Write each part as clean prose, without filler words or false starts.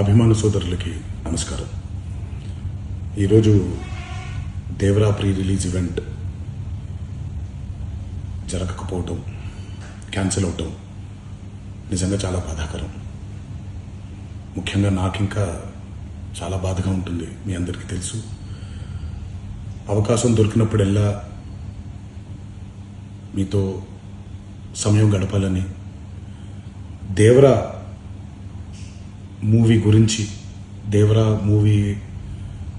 అభిమాన సోదరులకి నమస్కారం. ఈరోజు దేవరా ప్రీ రిలీజ్ ఈవెంట్ జరగకపోవటం, క్యాన్సిల్ అవటం నిజంగా చాలా బాధాకరం. ముఖ్యంగా నాకు ఇంకా చాలా బాధగా ఉంటుంది. మీ అందరికీ తెలుసు, అవకాశం దొరికినప్పుడల్లా మీతో సమయం గడపాలని, దేవరా మూవీ గురించి, దేవరా మూవీ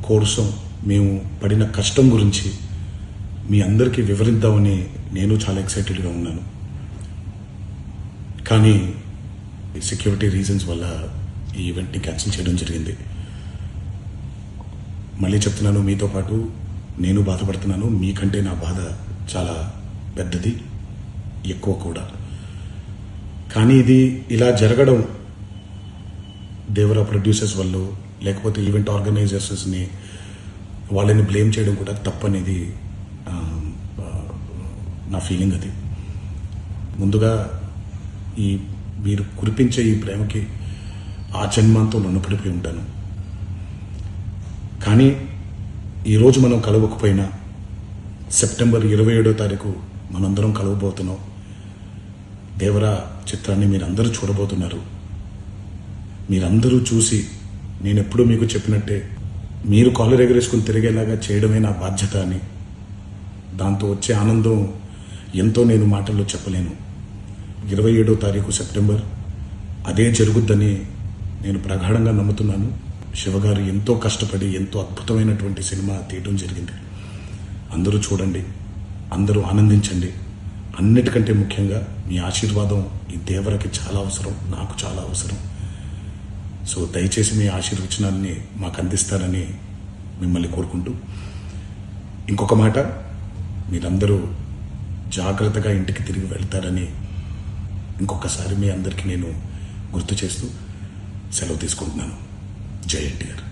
కోసం మేము పడిన కష్టం గురించి మీ అందరికీ వివరిద్దామని నేను చాలా ఎక్సైటెడ్గా ఉన్నాను. కానీ సెక్యూరిటీ రీజన్స్ వల్ల ఈ ఈవెంట్ని క్యాన్సిల్ చేయడం జరిగింది. మళ్ళీ చెప్తున్నాను, మీతో పాటు నేను బాధపడుతున్నాను. మీకంటే నా బాధ చాలా పెద్దది, ఎక్కువ కూడా. కానీ ఇది ఇలా జరగడం దేవరా ప్రొడ్యూసర్స్ వల్ల, లేకపోతే ఈవెంట్ ఆర్గనైజర్స్ని వాళ్ళని బ్లేమ్ చేయడం కూడా తప్పనేది నా ఫీలింగ్. అది ముందుగా మీరు కురిపించే ఈ ప్రేమకి ఆ జన్మంతో రుణపడిపోయి ఉంటాను. కానీ ఈరోజు మనం కలవకపోయినా సెప్టెంబర్ 27వ తారీఖు మనందరం కలవబోతున్నాం. దేవరా చిత్రాన్ని మీరందరూ చూడబోతున్నారు. మీరందరూ చూసి, నేను ఎప్పుడూ మీకు చెప్పినట్టే, మీరు కాలర్ ఎగరేసుకుని తిరిగేలాగా చేయడమే నా బాధ్యత అని, దాంతో వచ్చే ఆనందం ఎంతో నేను మాటల్లో చెప్పలేను. 27వ తారీఖు సెప్టెంబర్ అదే జరుగుద్దని నేను ప్రగాఢంగా నమ్ముతున్నాను. శివగారు ఎంతో కష్టపడి ఎంతో అద్భుతమైనటువంటి సినిమా తీయడం జరిగింది. అందరూ చూడండి, అందరూ ఆనందించండి. అన్నిటికంటే ముఖ్యంగా మీ ఆశీర్వాదం ఈ దేవరకి చాలా అవసరం, నాకు చాలా అవసరం. సో దయచేసి మీ ఆశీర్వచనాన్ని మాకు అందిస్తారని మిమ్మల్ని కోరుకుంటూ, ఇంకొక మాట, మీరందరూ జాగ్రత్తగా ఇంటికి తిరిగి వెళ్తారని ఇంకొకసారి మీ అందరికీ నేను గుర్తు చేస్తూ సెలవు తీసుకుంటున్నాను. జై ఎన్టీఆర్.